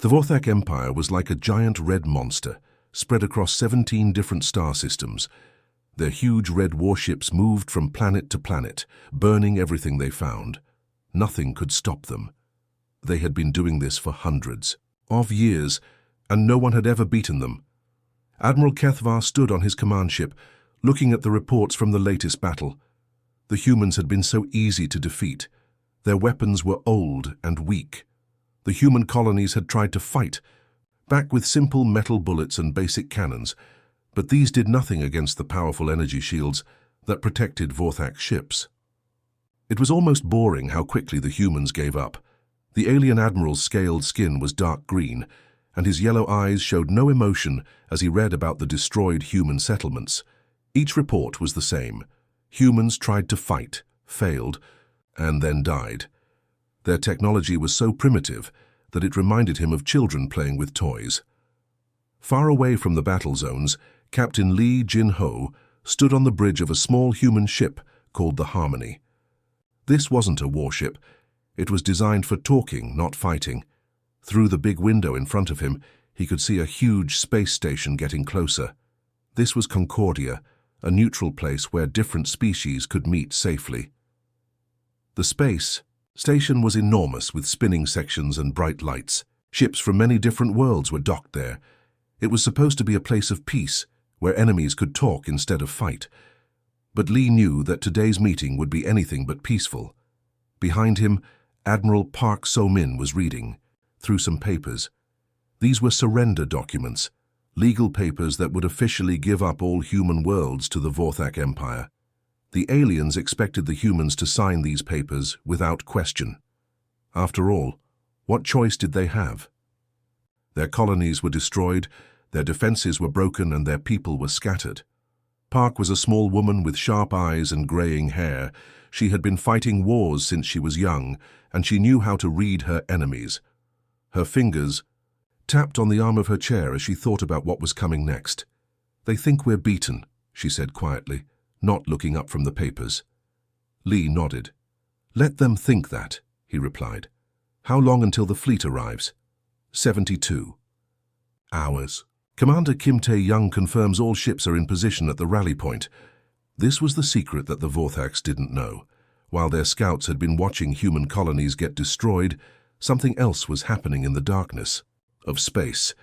The Vorthak Empire was like a giant red monster, spread across 17 different star systems. Their huge red warships moved from planet to planet, burning everything they found. Nothing could stop them. They had been doing this for hundreds of years, and no one had ever beaten them. Admiral Kethvar stood on his command ship, looking at the reports from the latest battle. The humans had been so easy to defeat. Their weapons were old and weak. The human colonies had tried to fight, back with simple metal bullets and basic cannons, but these did nothing against the powerful energy shields that protected Vorthak's ships. It was almost boring how quickly the humans gave up. The alien admiral's scaled skin was dark green, and his yellow eyes showed no emotion as he read about the destroyed human settlements. Each report was the same. Humans tried to fight, failed, and then died. Their technology was so primitive that it reminded him of children playing with toys. Far away from the battle zones, Captain Lee Jin-ho stood on the bridge of a small human ship called the Harmony. This wasn't a warship. It was designed for talking, not fighting. Through the big window in front of him, he could see a huge space station getting closer. This was Concordia, a neutral place where different species could meet safely. The space station was enormous with spinning sections and bright lights. Ships from many different worlds were docked there. It was supposed to be a place of peace, where enemies could talk instead of fight. But Lee knew that today's meeting would be anything but peaceful. Behind him, Admiral Park So-min was reading through some papers. These were surrender documents, legal papers that would officially give up all human worlds to the Vorthak Empire. The aliens expected the humans to sign these papers without question. After all, what choice did they have? Their colonies were destroyed, their defenses were broken, and their people were scattered. Park was a small woman with sharp eyes and graying hair. She had been fighting wars since she was young, and she knew how to read her enemies. Her fingers tapped on the arm of her chair as she thought about what was coming next. "They think we're beaten," she said quietly, not looking up from the papers. Lee nodded. "Let them think that," he replied. "How long until the fleet arrives?" 72 hours. Commander Kim Tae-young confirms all ships are in position at the rally point. This was the secret that the Vorthaks didn't know. While their scouts had been watching human colonies get destroyed, something else was happening in the darkness of space.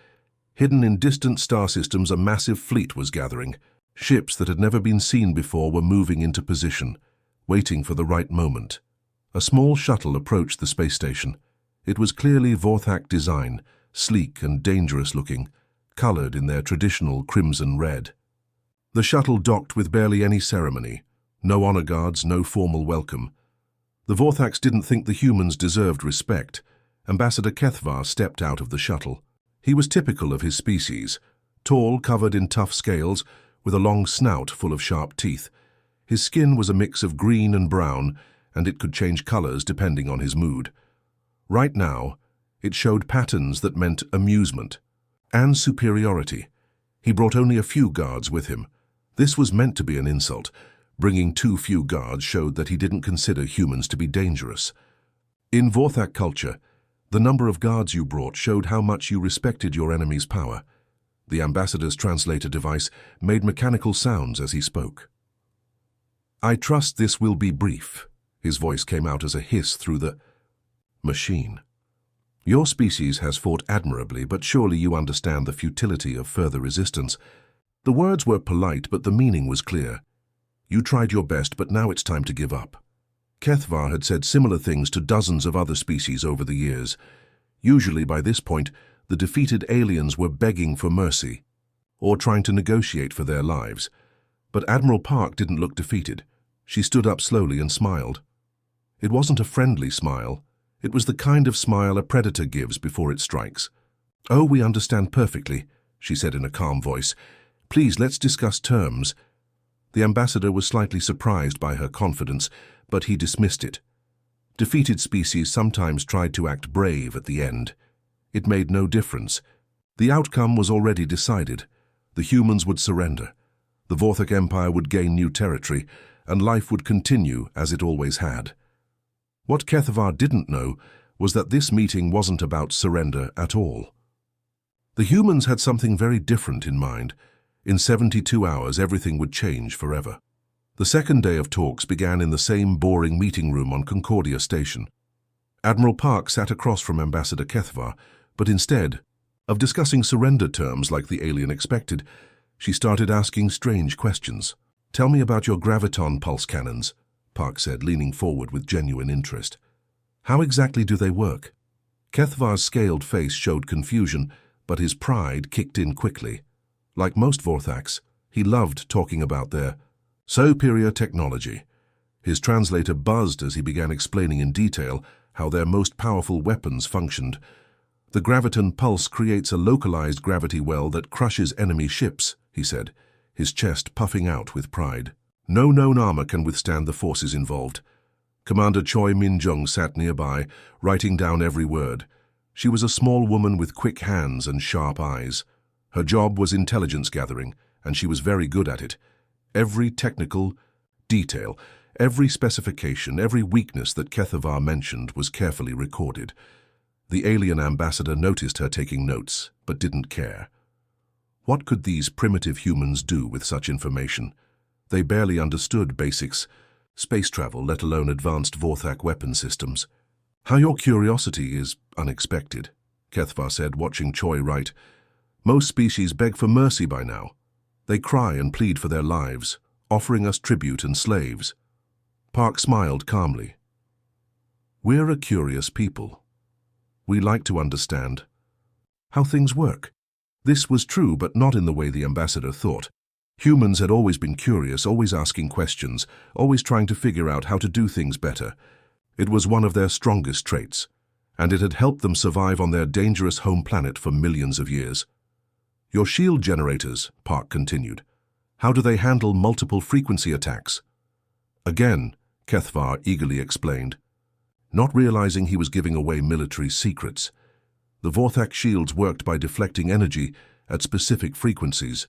Hidden in distant star systems, a massive fleet was gathering. Ships that had never been seen before were moving into position, waiting for the right moment. A small shuttle approached the space station. It was clearly Vorthak design, sleek and dangerous looking, colored in their traditional crimson red. The shuttle docked with barely any ceremony. No honor guards, no formal welcome. The Vorthaks didn't think the humans deserved respect. Ambassador Kethvar stepped out of the shuttle. He was typical of his species, tall, covered in tough scales, with a long snout full of sharp teeth. His skin was a mix of green and brown, and it could change colors depending on his mood. Right now, it showed patterns that meant amusement and superiority. He brought only a few guards with him. This was meant to be an insult. Bringing too few guards showed that he didn't consider humans to be dangerous. In Vorthak culture, the number of guards you brought showed how much you respected your enemy's power. The ambassador's translator device made mechanical sounds as he spoke. "I trust this will be brief." His voice came out as a hiss through the machine. "Your species has fought admirably, but surely you understand the futility of further resistance." The words were polite, but the meaning was clear. You tried your best, but now it's time to give up. Kethvar had said similar things to dozens of other species over the years. Usually by this point, the defeated aliens were begging for mercy or trying to negotiate for their lives. But Admiral Park didn't look defeated. She stood up slowly and smiled. It wasn't a friendly smile. It was the kind of smile a predator gives before it strikes. "Oh, we understand perfectly," she said in a calm voice. "Please, let's discuss terms." The ambassador was slightly surprised by her confidence, but he dismissed it. Defeated species sometimes tried to act brave at the end. It made no difference. The outcome was already decided. The humans would surrender. The Vorthak Empire would gain new territory, and life would continue as it always had. What Kethvar didn't know was that this meeting wasn't about surrender at all. The humans had something very different in mind. In 72 hours, everything would change forever. The second day of talks began in the same boring meeting room on Concordia Station. Admiral Park sat across from Ambassador Kethvar, but instead of discussing surrender terms like the alien expected, she started asking strange questions. "Tell me about your graviton pulse cannons," Park said, leaning forward with genuine interest. "How exactly do they work?" Kethvar's scaled face showed confusion, but his pride kicked in quickly. Like most Vorthaks, he loved talking about their superior technology. His translator buzzed as he began explaining in detail how their most powerful weapons functioned. "The graviton pulse creates a localized gravity well that crushes enemy ships," he said, his chest puffing out with pride. "No known armor can withstand the forces involved." Commander Choi Min-jung sat nearby, writing down every word. She was a small woman with quick hands and sharp eyes. Her job was intelligence gathering, and she was very good at it. Every technical detail, every specification, every weakness that Kethvar mentioned was carefully recorded. The alien ambassador noticed her taking notes, but didn't care. What could these primitive humans do with such information? They barely understood basics, space travel, let alone advanced Vorthak weapon systems. "How your curiosity is unexpected," Kethvar said, watching Choi write. "Most species beg for mercy by now. They cry and plead for their lives, offering us tribute and slaves." Park smiled calmly. "We're a curious people. We like to understand how things work." This was true, but not in the way the ambassador thought. Humans had always been curious, always asking questions, always trying to figure out how to do things better. It was one of their strongest traits, and it had helped them survive on their dangerous home planet for millions of years. "Your shield generators," Park continued. "How do they handle multiple frequency attacks?" Again, Kethvar eagerly explained, not realizing he was giving away military secrets. The Vorthak shields worked by deflecting energy at specific frequencies.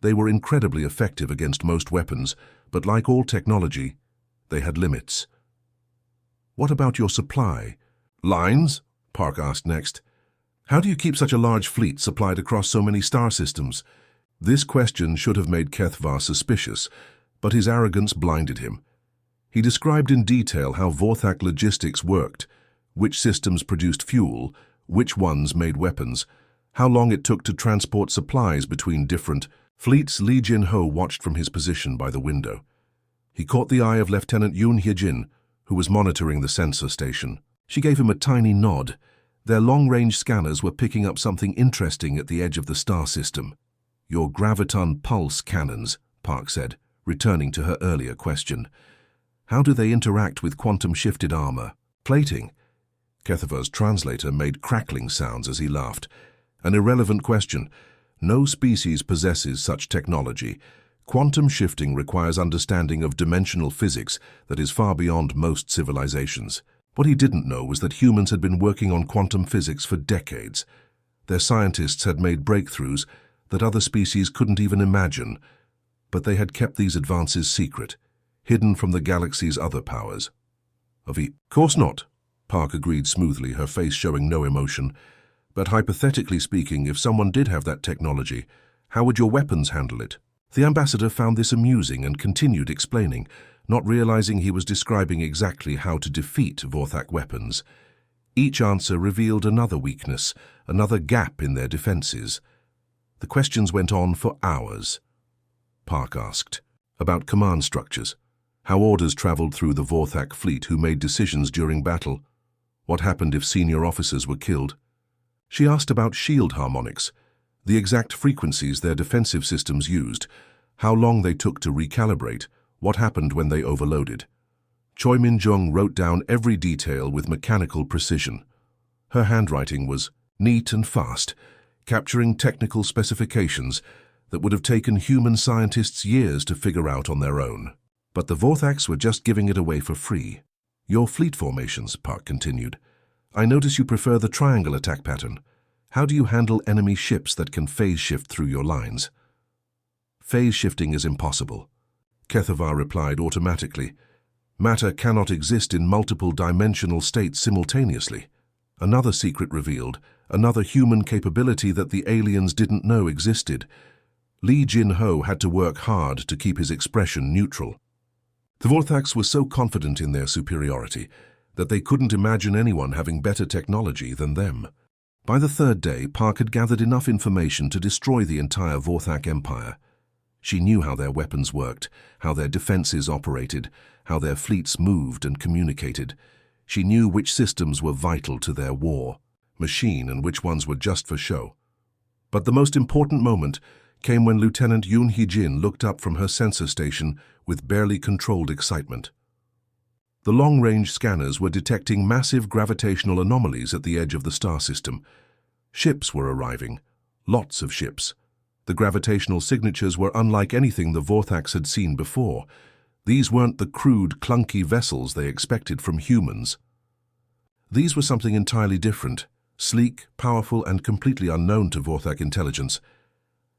They were incredibly effective against most weapons, but like all technology, they had limits. "What about your supply lines?" Park asked next. "How do you keep such a large fleet supplied across so many star systems?" This question should have made Kethvar suspicious, but his arrogance blinded him. He described in detail how Vorthak logistics worked, which systems produced fuel, which ones made weapons, how long it took to transport supplies between different fleets. Lee Jin-ho watched from his position by the window. He caught the eye of Lieutenant Yoon Hye-jin, who was monitoring the sensor station. She gave him a tiny nod. Their long-range scanners were picking up something interesting at the edge of the star system. "Your graviton pulse cannons," Park said, returning to her earlier question. "How do they interact with quantum-shifted armor? Plating?" Kethvar's translator made crackling sounds as he laughed. "An irrelevant question. No species possesses such technology. Quantum shifting requires understanding of dimensional physics that is far beyond most civilizations." What he didn't know was that humans had been working on quantum physics for decades. Their scientists had made breakthroughs that other species couldn't even imagine, but they had kept these advances secret, hidden from the galaxy's other powers. "Of course not," Park agreed smoothly, her face showing no emotion. "But hypothetically speaking, if someone did have that technology, how would your weapons handle it?" The ambassador found this amusing and continued explaining, not realizing he was describing exactly how to defeat Vorthak weapons. Each answer revealed another weakness, another gap in their defenses. The questions went on for hours. Park asked about command structures, how orders traveled through the Vorthak fleet, who made decisions during battle, what happened if senior officers were killed. She asked about shield harmonics, the exact frequencies their defensive systems used, how long they took to recalibrate, what happened when they overloaded. Choi Min-jung wrote down every detail with mechanical precision. Her handwriting was neat and fast, capturing technical specifications that would have taken human scientists years to figure out on their own. But the Vorthaks were just giving it away for free. "Your fleet formations," Park continued. "I notice you prefer the triangle attack pattern. How do you handle enemy ships that can phase shift through your lines?" "Phase shifting is impossible," Kethvar replied automatically. "Matter cannot exist in multiple dimensional states simultaneously. Another secret revealed, another human capability that the aliens didn't know existed. Li Jin-ho had to work hard to keep his expression neutral. The Vorthax were so confident in their superiority that they couldn't imagine anyone having better technology than them. By the third day, Park had gathered enough information to destroy the entire Vorthak Empire. She knew how their weapons worked, how their defenses operated, how their fleets moved and communicated. She knew which systems were vital to their war machine and which ones were just for show. But the most important moment came when Lieutenant Yoon Hee-jin looked up from her sensor station with barely controlled excitement. The long-range scanners were detecting massive gravitational anomalies at the edge of the star system. Ships were arriving, lots of ships. The gravitational signatures were unlike anything the Vorthax had seen before. These weren't the crude, clunky vessels they expected from humans. These were something entirely different, sleek, powerful, and completely unknown to Vorthak intelligence.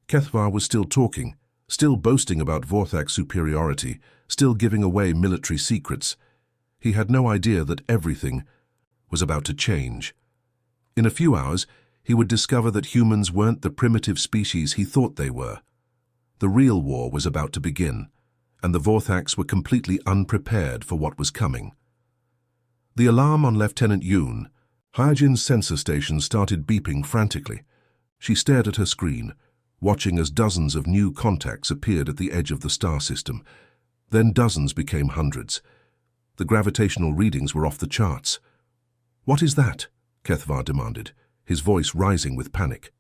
Kethvar was still talking, still boasting about Vorthak's superiority, still giving away military secrets. He had no idea that everything was about to change. In a few hours, he would discover that humans weren't the primitive species he thought they were. The real war was about to begin, and the Vorthax were completely unprepared for what was coming. The alarm on Lieutenant Yoon, Hyojin's sensor station, started beeping frantically. She stared at her screen, watching as dozens of new contacts appeared at the edge of the star system. Then dozens became hundreds. The gravitational readings were off the charts. "What is that?" Kethvar demanded, his voice rising with panic.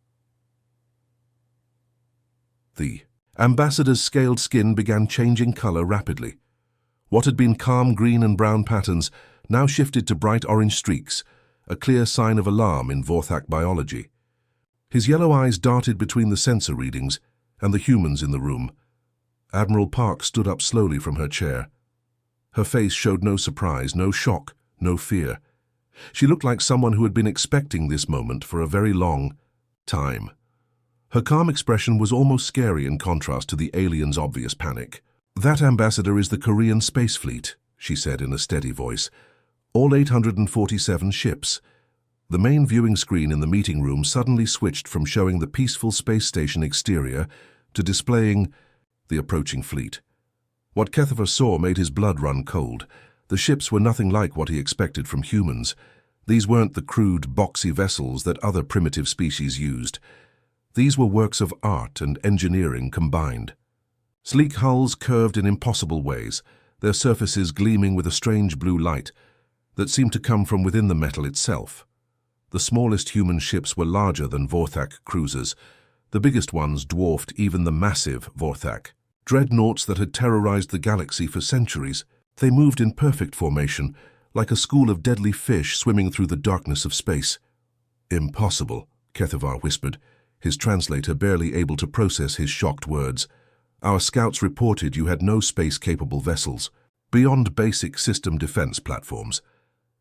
The ambassador's scaled skin began changing color rapidly. What had been calm green and brown patterns now shifted to bright orange streaks, a clear sign of alarm in Vorthak biology. His yellow eyes darted between the sensor readings and the humans in the room. Admiral Park stood up slowly from her chair. Her face showed no surprise, no shock, no fear. She looked like someone who had been expecting this moment for a very long time. Her calm expression was almost scary in contrast to the aliens' obvious panic. "That ambassador is the Korean Space Fleet," she said in a steady voice. "All 847 ships." The main viewing screen in the meeting room suddenly switched from showing the peaceful space station exterior to displaying the approaching fleet. What Kethvar saw made his blood run cold. The ships were nothing like what he expected from humans. These weren't the crude, boxy vessels that other primitive species used. These were works of art and engineering combined. Sleek hulls curved in impossible ways, their surfaces gleaming with a strange blue light that seemed to come from within the metal itself. The smallest human ships were larger than Vorthak cruisers. The biggest ones dwarfed even the massive Vorthak. Dreadnoughts that had terrorized the galaxy for centuries. They moved in perfect formation, like a school of deadly fish swimming through the darkness of space. "Impossible," Kethvar whispered, his translator barely able to process his shocked words. "Our scouts reported you had no space-capable vessels, beyond basic system defense platforms."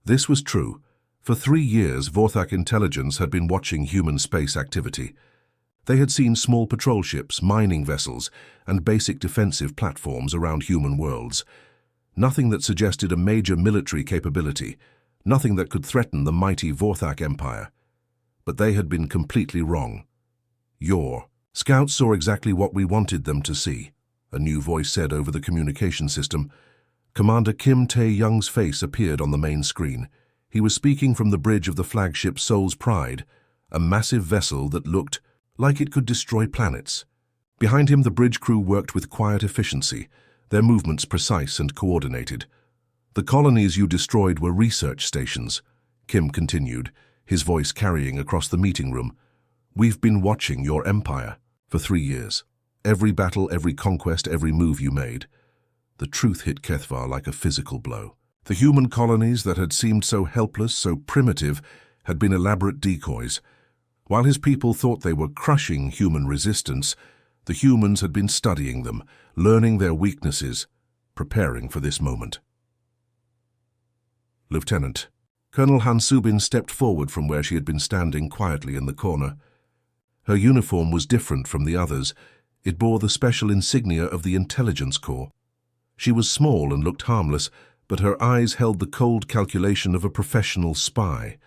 This was true. For 3 years, Vorthak intelligence had been watching human space activity. They had seen small patrol ships, mining vessels, and basic defensive platforms around human worlds. Nothing that suggested a major military capability, nothing that could threaten the mighty Vorthak Empire. But they had been completely wrong. "Your scouts saw exactly what we wanted them to see," a new voice said over the communication system. Commander Kim Tae-young's face appeared on the main screen. He was speaking from the bridge of the flagship Seoul's Pride, a massive vessel that looked like it could destroy planets. Behind him, the bridge crew worked with quiet efficiency, their movements precise and coordinated. "The colonies you destroyed were research stations," Kim continued, his voice carrying across the meeting room. "We've been watching your empire for 3 years. Every battle, every conquest, every move you made." The truth hit Kethvar like a physical blow. The human colonies that had seemed so helpless, so primitive, had been elaborate decoys. While his people thought they were crushing human resistance, the humans had been studying them, learning their weaknesses, preparing for this moment. "Lieutenant." Colonel Han Subin stepped forward from where she had been standing quietly in the corner. Her uniform was different from the others. It bore the special insignia of the Intelligence Corps. She was small and looked harmless, but her eyes held the cold calculation of a professional spy.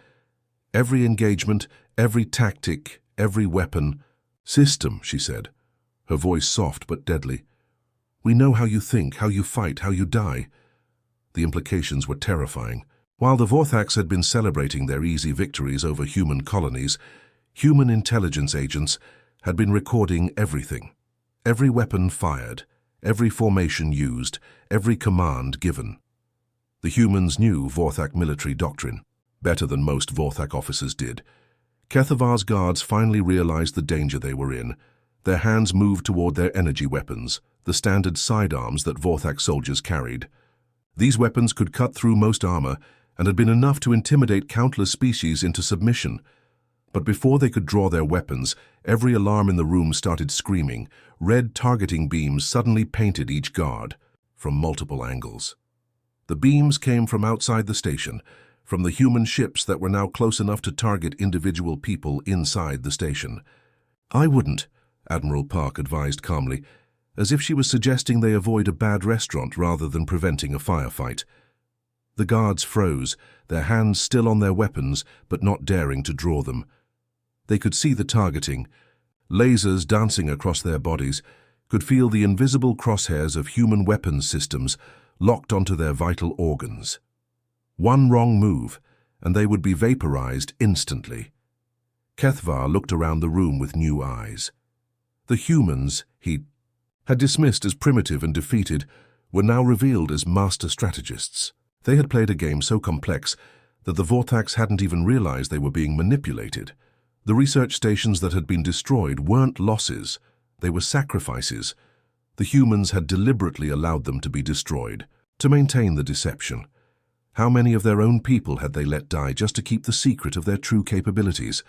Every engagement, every tactic, every weapon. System, she said, her voice soft but deadly. We know how you think, how you fight, how you die. The implications were terrifying. While the Vorthax had been celebrating their easy victories over human colonies, human intelligence agents had been recording everything. Every weapon fired, every formation used, every command given. The humans knew Vorthak military doctrine, better than most Vorthak officers did. Kethavar's guards finally realized the danger they were in. Their hands moved toward their energy weapons, the standard sidearms that Vorthak soldiers carried. These weapons could cut through most armor and had been enough to intimidate countless species into submission. But before they could draw their weapons, every alarm in the room started screaming. Red targeting beams suddenly painted each guard from multiple angles. The beams came from outside the station, from the human ships that were now close enough to target individual people inside the station. I wouldn't, Admiral Park advised calmly, as if she was suggesting they avoid a bad restaurant rather than preventing a firefight. The guards froze, their hands still on their weapons, but not daring to draw them. They could see the targeting, lasers dancing across their bodies, could feel the invisible crosshairs of human weapons systems locked onto their vital organs. One wrong move, and they would be vaporized instantly. Kethavar looked around the room with new eyes. The humans he had dismissed as primitive and defeated were now revealed as master strategists. They had played a game so complex that the Vorthax hadn't even realized they were being manipulated. The research stations that had been destroyed weren't losses, they were sacrifices. The humans had deliberately allowed them to be destroyed, to maintain the deception. How many of their own people had they let die just to keep the secret of their true capabilities?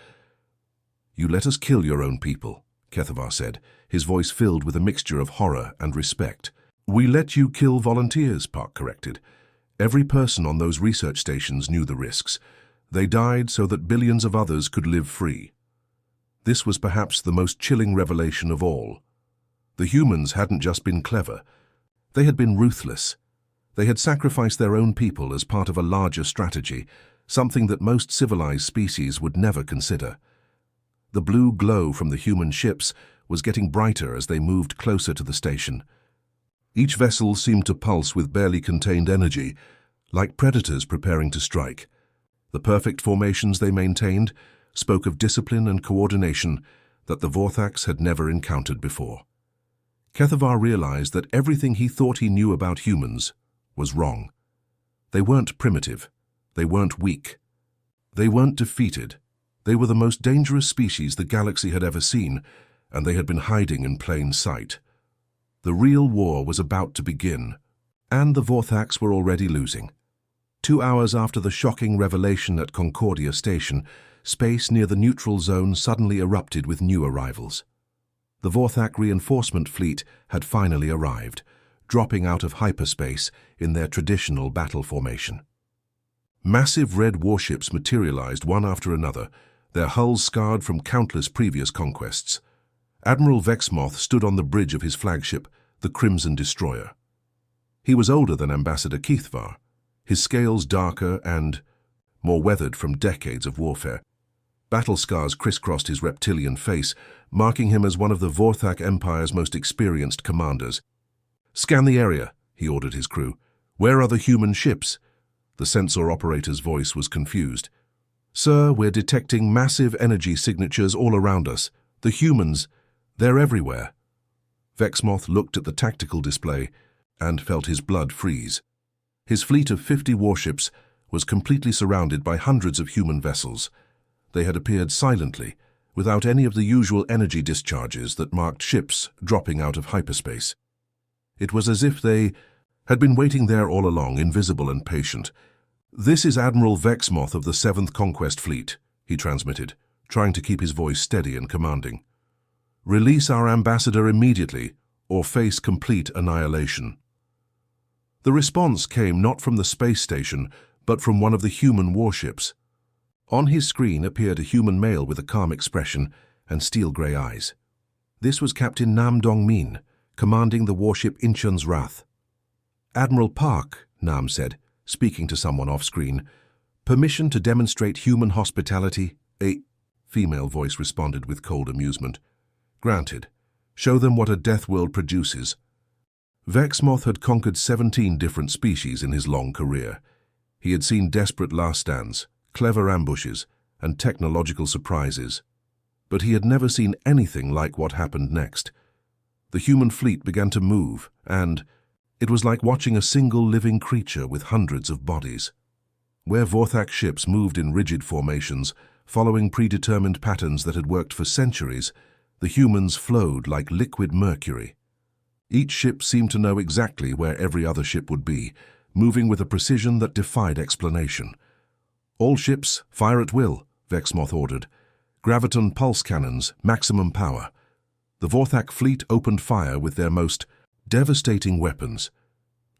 You let us kill your own people, Kethavar said, his voice filled with a mixture of horror and respect. We let you kill volunteers, Park corrected. Every person on those research stations knew the risks. They died so that billions of others could live free. This was perhaps the most chilling revelation of all. The humans hadn't just been clever. They had been ruthless. They had sacrificed their own people as part of a larger strategy, something that most civilized species would never consider. The blue glow from the human ships was getting brighter as they moved closer to the station. Each vessel seemed to pulse with barely contained energy, like predators preparing to strike. The perfect formations they maintained spoke of discipline and coordination that the Vorthax had never encountered before. Kethavar realized that everything he thought he knew about humans was wrong. They weren't primitive. They weren't weak. They weren't defeated. They were the most dangerous species the galaxy had ever seen, and they had been hiding in plain sight. The real war was about to begin, and the Vorthax were already losing. 2 hours after the shocking revelation at Concordia Station, space near the neutral zone suddenly erupted with new arrivals. The Vorthak reinforcement fleet had finally arrived, dropping out of hyperspace in their traditional battle formation. Massive red warships materialized one after another, their hulls scarred from countless previous conquests. Admiral Vexmoth stood on the bridge of his flagship, the Crimson Destroyer. He was older than Ambassador Kethavar, his scales darker and more weathered from decades of warfare. Battle scars crisscrossed his reptilian face, marking him as one of the Vorthak Empire's most experienced commanders. "Scan the area," he ordered his crew. "Where are the human ships?" The sensor operator's voice was confused. "Sir, we're detecting massive energy signatures all around us. The humans, they're everywhere." Vexmoth looked at the tactical display and felt his blood freeze. His fleet of 50 warships was completely surrounded by hundreds of human vessels. They had appeared silently, without any of the usual energy discharges that marked ships dropping out of hyperspace. It was as if they had been waiting there all along, invisible and patient. "This is Admiral Vexmoth of the 7th Conquest Fleet," he transmitted, trying to keep his voice steady and commanding. "Release our ambassador immediately, or face complete annihilation." The response came not from the space station, but from one of the human warships. On his screen appeared a human male with a calm expression and steel-grey eyes. This was Captain Nam Dong-min, commanding the warship Incheon's Wrath. "Admiral Park," Nam said, speaking to someone off-screen. Permission to demonstrate human hospitality? A female voice responded with cold amusement. Granted. Show them what a death world produces. Vexmoth had conquered 17 different species in his long career. He had seen desperate last stands, clever ambushes, and technological surprises. But he had never seen anything like what happened next. The human fleet began to move, and it was like watching a single living creature with hundreds of bodies. Where Vorthak ships moved in rigid formations, following predetermined patterns that had worked for centuries, the humans flowed like liquid mercury. Each ship seemed to know exactly where every other ship would be, moving with a precision that defied explanation. All ships, fire at will, Vexmoth ordered. Graviton pulse cannons, maximum power. The Vorthak fleet opened fire with their most devastating weapons.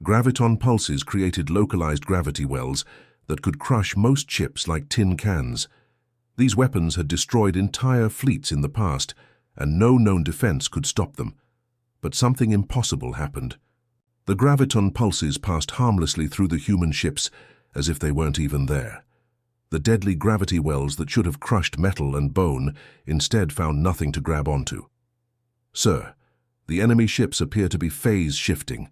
Graviton pulses created localized gravity wells that could crush most ships like tin cans. These weapons had destroyed entire fleets in the past, and no known defense could stop them. But something impossible happened. The graviton pulses passed harmlessly through the human ships as if they weren't even there. The deadly gravity wells that should have crushed metal and bone instead found nothing to grab onto. Sir, the enemy ships appear to be phase shifting,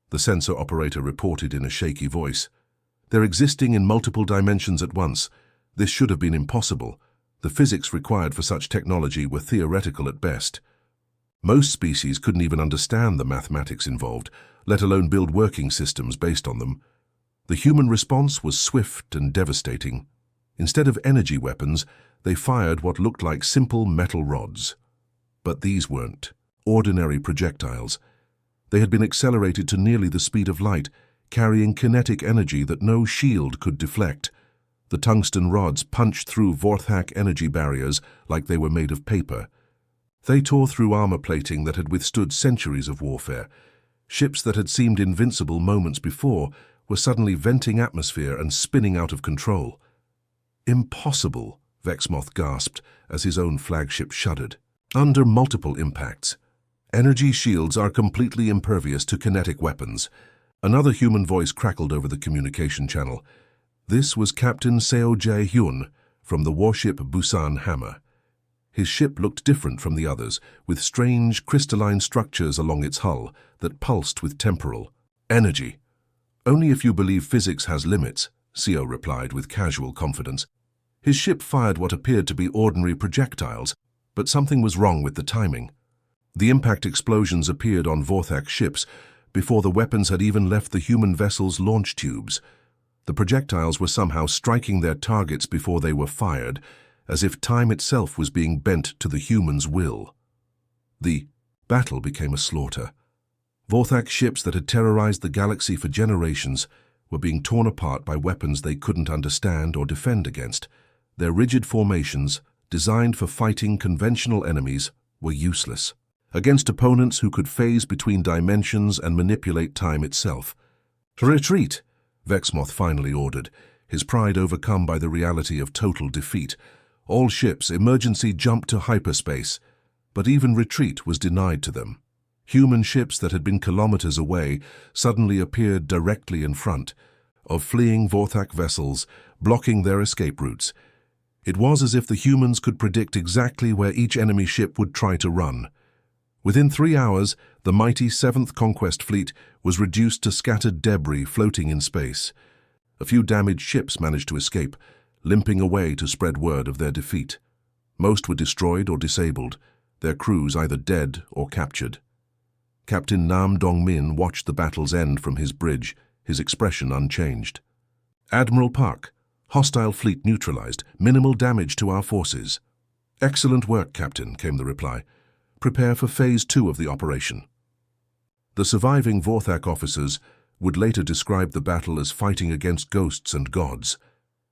the sensor operator reported in a shaky voice. They're existing in multiple dimensions at once. This should have been impossible. The physics required for such technology were theoretical at best. Most species couldn't even understand the mathematics involved, let alone build working systems based on them. The human response was swift and devastating. Instead of energy weapons, they fired what looked like simple metal rods. But these weren't ordinary projectiles. They had been accelerated to nearly the speed of light, carrying kinetic energy that no shield could deflect. The tungsten rods punched through Vorthak energy barriers like they were made of paper. They tore through armor plating that had withstood centuries of warfare. Ships that had seemed invincible moments before were suddenly venting atmosphere and spinning out of control. Impossible, Vexmoth gasped as his own flagship shuddered. Under multiple impacts, energy shields are completely impervious to kinetic weapons. Another human voice crackled over the communication channel. This was Captain Seo Jae-hyun from the warship Busan Hammer. His ship looked different from the others, with strange crystalline structures along its hull that pulsed with temporal energy. Only if you believe physics has limits, Seo replied with casual confidence. His ship fired what appeared to be ordinary projectiles, but something was wrong with the timing. The impact explosions appeared on Vorthak ships before the weapons had even left the human vessel's launch tubes. The projectiles were somehow striking their targets before they were fired, as if time itself was being bent to the human's will. The battle became a slaughter. Vorthak ships that had terrorized the galaxy for generations were being torn apart by weapons they couldn't understand or defend against. Their rigid formations, designed for fighting conventional enemies, were useless against opponents who could phase between dimensions and manipulate time itself. Retreat, Vexmoth finally ordered, his pride overcome by the reality of total defeat. All ships emergency jumped to hyperspace, but even retreat was denied to them. Human ships that had been kilometers away suddenly appeared directly in front of fleeing Vorthak vessels, blocking their escape routes. It was as if the humans could predict exactly where each enemy ship would try to run. Within 3 hours, the mighty 7th Conquest Fleet was reduced to scattered debris floating in space. A few damaged ships managed to escape, limping away to spread word of their defeat. Most were destroyed or disabled, their crews either dead or captured. Captain Nam Dong-min watched the battle's end from his bridge, his expression unchanged. Admiral Park, hostile fleet neutralized, minimal damage to our forces. Excellent work, Captain, came the reply. Prepare for Phase 2 of the operation. The surviving Vorthak officers would later describe the battle as fighting against ghosts and gods.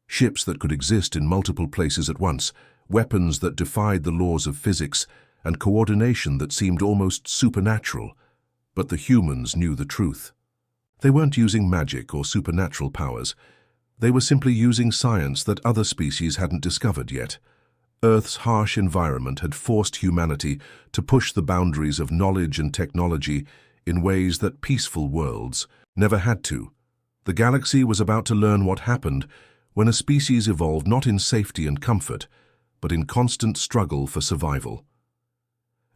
Ships that could exist in multiple places at once, weapons that defied the laws of physics, and coordination that seemed almost supernatural. But the humans knew the truth. They weren't using magic or supernatural powers. They were simply using science that other species hadn't discovered yet. Earth's harsh environment had forced humanity to push the boundaries of knowledge and technology in ways that peaceful worlds never had to. The galaxy was about to learn what happened when a species evolved not in safety and comfort, but in constant struggle for survival.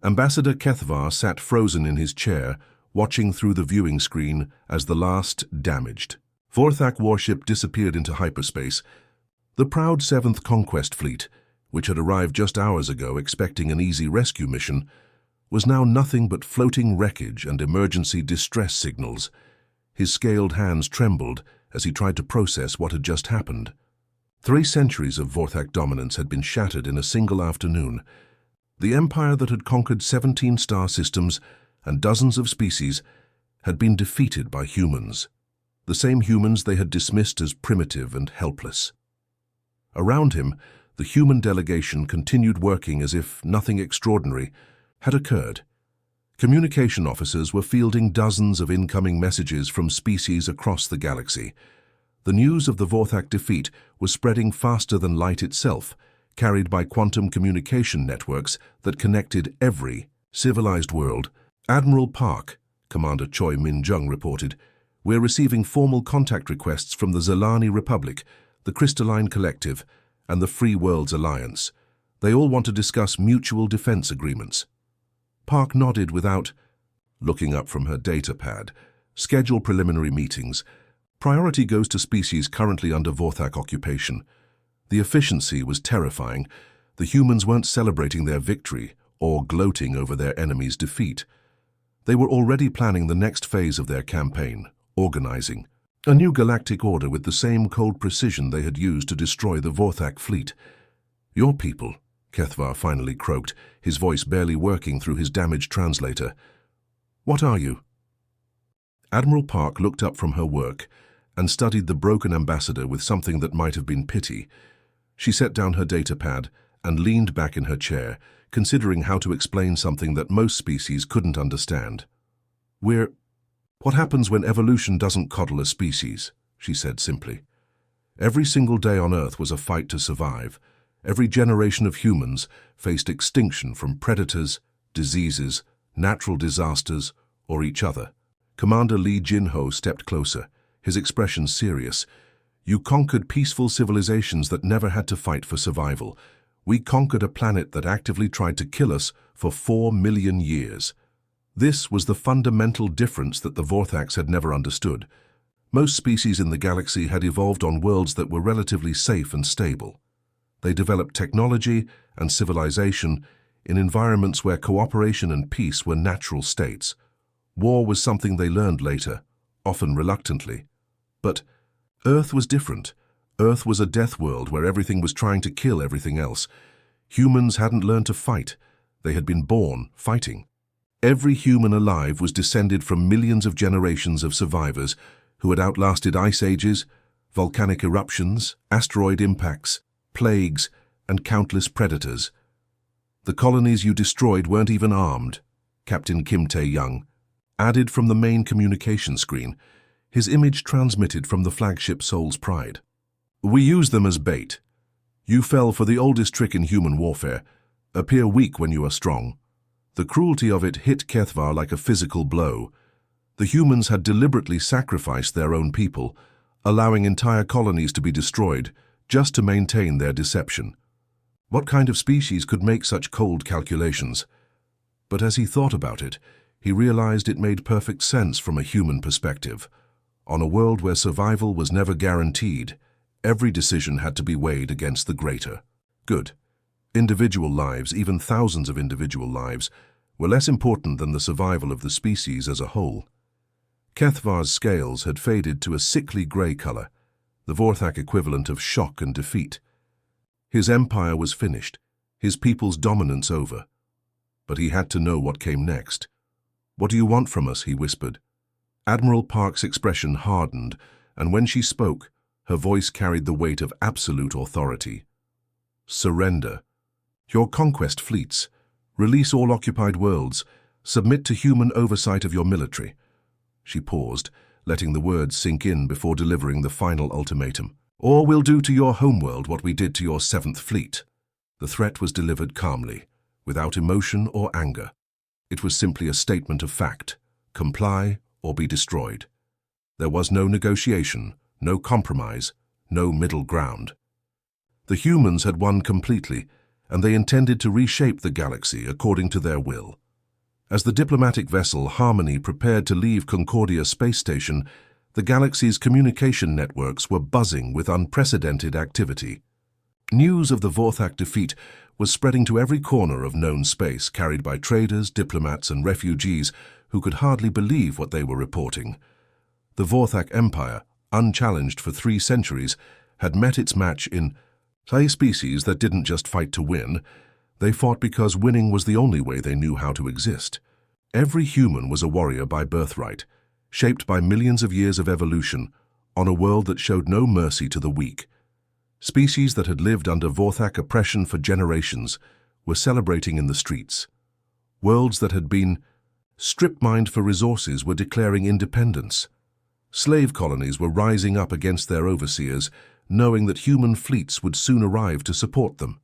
Ambassador Kethvar sat frozen in his chair, watching through the viewing screen as the last damaged Vorthak warship disappeared into hyperspace. The proud 7th Conquest Fleet, which had arrived just hours ago expecting an easy rescue mission, was now nothing but floating wreckage and emergency distress signals. His scaled hands trembled as he tried to process what had just happened. 3 centuries of Vorthak dominance had been shattered in a single afternoon. The empire that had conquered 17 star systems and dozens of species had been defeated by humans, the same humans they had dismissed as primitive and helpless. Around him, the human delegation continued working as if nothing extraordinary had occurred. Communication officers were fielding dozens of incoming messages from species across the galaxy. The news of the Vorthak defeat was spreading faster than light itself, carried by quantum communication networks that connected every civilized world. Admiral Park, Commander Choi Min-jung reported, "We're receiving formal contact requests from the Zelani Republic, the Crystalline Collective, and the Free Worlds Alliance. They all want to discuss mutual defense agreements." Park nodded without looking up from her data pad. "Schedule preliminary meetings. Priority goes to species currently under Vorthak occupation." The efficiency was terrifying. The humans weren't celebrating their victory or gloating over their enemy's defeat. They were already planning the next phase of their campaign, organizing a new galactic order with the same cold precision they had used to destroy the Vorthak fleet. "Your people," Kethvar finally croaked, his voice barely working through his damaged translator. "What are you?" Admiral Park looked up from her work and studied the broken ambassador with something that might have been pity. She set down her datapad and leaned back in her chair, considering how to explain something that most species couldn't understand. "What happens when evolution doesn't coddle a species?" she said simply. "Every single day on Earth was a fight to survive. Every generation of humans faced extinction from predators, diseases, natural disasters, or each other." Commander Lee Jin-ho stepped closer, his expression serious. "You conquered peaceful civilizations that never had to fight for survival. We conquered a planet that actively tried to kill us for 4 million years. This was the fundamental difference that the Vorthaks had never understood. Most species in the galaxy had evolved on worlds that were relatively safe and stable. They developed technology and civilization in environments where cooperation and peace were natural states. War was something they learned later, often reluctantly. But Earth was different. Earth was a death world where everything was trying to kill everything else. Humans hadn't learned to fight. They had been born fighting. Every human alive was descended from millions of generations of survivors who had outlasted ice ages, volcanic eruptions, asteroid impacts, plagues, and countless predators. The colonies you destroyed weren't even armed," Captain Kim Tae-young added from the main communication screen, his image transmitted from the flagship Soul's Pride. "We use them as bait. You fell for the oldest trick in human warfare: appear weak when you are strong." The cruelty of it hit Kethvar like a physical blow. The humans had deliberately sacrificed their own people, allowing entire colonies to be destroyed just to maintain their deception. What kind of species could make such cold calculations? But as he thought about it, he realized it made perfect sense from a human perspective. On a world where survival was never guaranteed, every decision had to be weighed against the greater good. Individual lives, even thousands of individual lives, were less important than the survival of the species as a whole. Kethvar's scales had faded to a sickly grey color, the Vorthak equivalent of shock and defeat. His empire was finished, his people's dominance over. But he had to know what came next. "What do you want from us?" he whispered. Admiral Park's expression hardened, and when she spoke, her voice carried the weight of absolute authority. "Surrender. Your conquest fleets. Release all occupied worlds. Submit to human oversight of your military." She paused, letting the words sink in before delivering the final ultimatum. "Or we'll do to your homeworld what we did to your 7th Fleet." The threat was delivered calmly, without emotion or anger. It was simply a statement of fact: comply or be destroyed. There was no negotiation, no compromise, no middle ground. The humans had won completely, and they intended to reshape the galaxy according to their will. As the diplomatic vessel Harmony prepared to leave Concordia space station, the galaxy's communication networks were buzzing with unprecedented activity. News of the Vorthak defeat was spreading to every corner of known space, carried by traders, diplomats, and refugees who could hardly believe what they were reporting. The Vorthak Empire, unchallenged for 3 centuries, had met its match in a species that didn't just fight to win. They fought because winning was the only way they knew how to exist. Every human was a warrior by birthright, shaped by millions of years of evolution, on a world that showed no mercy to the weak. Species that had lived under Vorthak oppression for generations were celebrating in the streets. Worlds that had been strip-mined for resources were declaring independence. Slave colonies were rising up against their overseers, knowing that human fleets would soon arrive to support them.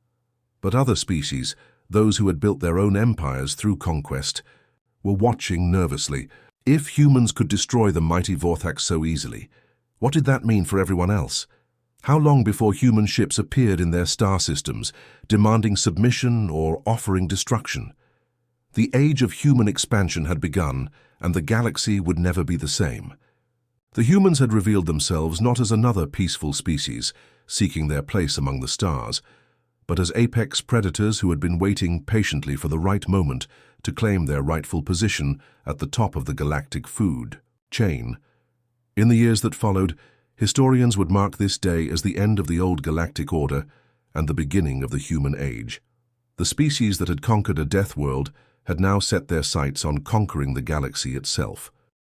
But other species, those who had built their own empires through conquest, were watching nervously. If humans could destroy the mighty Vorthak so easily, what did that mean for everyone else? How long before human ships appeared in their star systems, demanding submission or offering destruction? The age of human expansion had begun, and the galaxy would never be the same. The humans had revealed themselves not as another peaceful species, seeking their place among the stars, but as apex predators who had been waiting patiently for the right moment to claim their rightful position at the top of the galactic food chain. In the years that followed, historians would mark this day as the end of the old galactic order and the beginning of the human age. The species that had conquered a death world had now set their sights on conquering the galaxy itself.